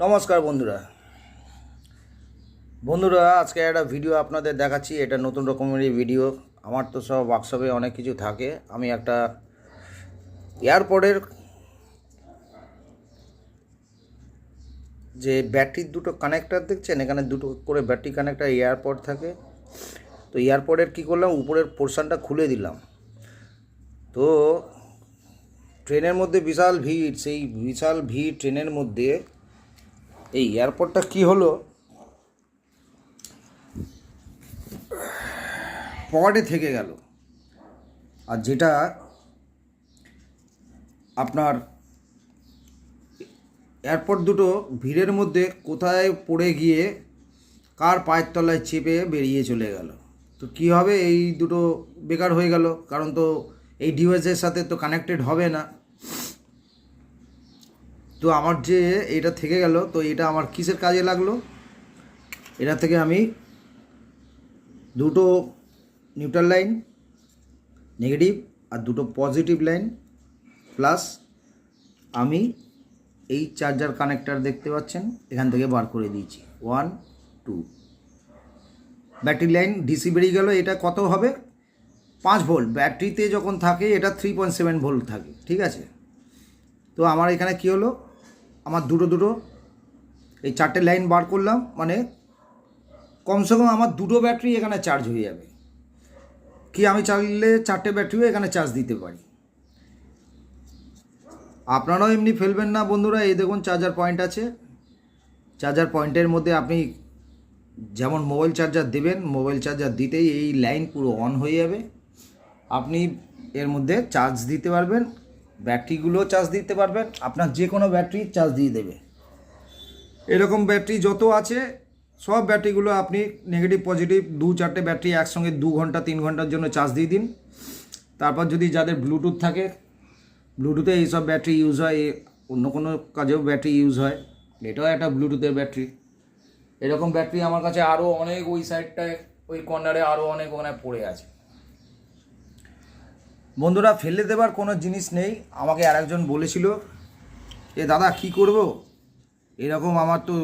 নমস্কার বন্ধুরা আজকে একটা ভিডিও আপনাদের দেখাচ্ছি। এটা নতুন রকমের ভিডিও। আমার তো সব ওয়ার্কশপে অনেক কিছু থাকে। আমি একটা এয়ারপডের যে ব্যাটারির দুটো কানেক্টার দেখছেন, এখানে দুটো করে ব্যাটারি কানেক্টার এয়ারপড থাকে। তো এয়ারপডের কী করলাম, উপরের পোর্শনটা খুলে দিলাম। তো ট্রেনের মধ্যে বিশাল ভিড়, সেই বিশাল ভিড় ট্রেনের মধ্যে এই এয়ারপডটা কী হলো, পকেটে থেকে গেল। আর যেটা আপনার এয়ারপড দুটো ভিড়ের মধ্যে কোথায় পড়ে গিয়ে কার পায়ের তলায় চেপে বেরিয়ে চলে গেল। তো কী হবে, এই দুটো বেকার হয়ে গেল, কারণ তো এই ডিভাইসের সাথে তো কানেক্টেড হবে না। তো আমার যে এটা থেকে গেল, তো এটা আমার কিসের কাজে লাগলো, এটা থেকে আমি দুটো নিউট্রাল লাইন নেগেটিভ আর দুটো পজিটিভ লাইন প্লাস আমি এই চার্জার কানেক্টার দেখতে পাচ্ছেন এখান থেকে বার করে দিয়েছি। 1 2 ব্যাটারি লাইন ডিসি বেরিয়ে গেল। এটা কত হবে, 5 ভোল্ট। ব্যাটারিতে যখন থাকে এটা 3.7 ভোল্ট থাকে, ঠিক আছে। তো আমার এখানে কি হলো, আমার দুটো এই চারটে লাইন বার করলাম, মানে কমসে কম আমার দুটো ব্যাটারি এখানে চার্জ হয়ে যাবে। কি আমি চাইলে চারটে ব্যাটারিও এখানে চার্জ দিতে পারি। আপনারাও এমনি ফেলবেন না বন্ধুরা। এই দেখুন চার্জার পয়েন্ট আছে। চার্জার পয়েন্টের মধ্যে আপনি যেমন মোবাইল চার্জার দেবেন, মোবাইল চার্জার দিতেই এই লাইন পুরো অন হয়ে যাবে। আপনি এর মধ্যে চার্জ দিতে পারবেন, ব্যাটারিগুলোও চার্জ দিতে পারবেন। আপনার যে কোনো ব্যাটারি চার্জ দিয়ে দেবে। এরকম ব্যাটারি যত আছে সব ব্যাটারিগুলো আপনি নেগেটিভ পজিটিভ 2-4টে ব্যাটারি একসঙ্গে 2 ঘন্টা 3 ঘন্টার জন্য চার্জ দিয়ে দিন। তারপর যদি যাদের ব্লুটুথ থাকে, ব্লুটুথে এইসব ব্যাটারি ইউজ হয়, অন্য কোনো কাজেও ব্যাটারি ইউজ হয়, এটাও একটা ব্লুটুথের ব্যাটারি। এরকম ব্যাটারি আমার কাছে আরও অনেক ওই সাইডটায় ওই কর্নারে আরও অনেক ওখানে পড়ে আছে। বন্ধুরা, ফেলে দেবার কোনো জিনিস নেই। আমাকে আরেকজন বলেছিল, এ দাদা কি করব, এরকম আমার তো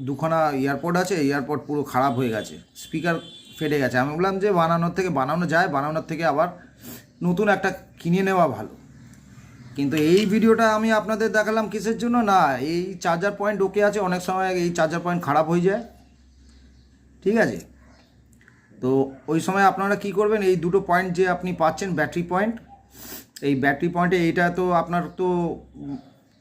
দুখানা এয়ারপড আছে, এয়ারপড পুরো খারাপ হয়ে গেছে, স্পিকার ফেটে গেছে। আমি বললাম যে বানানোর থেকে বানানো যায়, বানানোর থেকে আবার নতুন একটা কিনে নেওয়া ভালো। কিন্তু এই ভিডিওটা আমি আপনাদের দেখালাম কিসের জন্য, না এই চার্জার পয়েন্ট ওকে আছে, অনেক সময় এই চার্জার পয়েন্ট খারাপ হয়ে যায়, ঠিক আছে। তো ওই সময় আপনারা কি করবেন, এই দুটো পয়েন্ট যে আপনি পাচ্ছেন ব্যাটারি পয়েন্ট, এই ব্যাটারি পয়েন্টে এইটা তো আপনার তো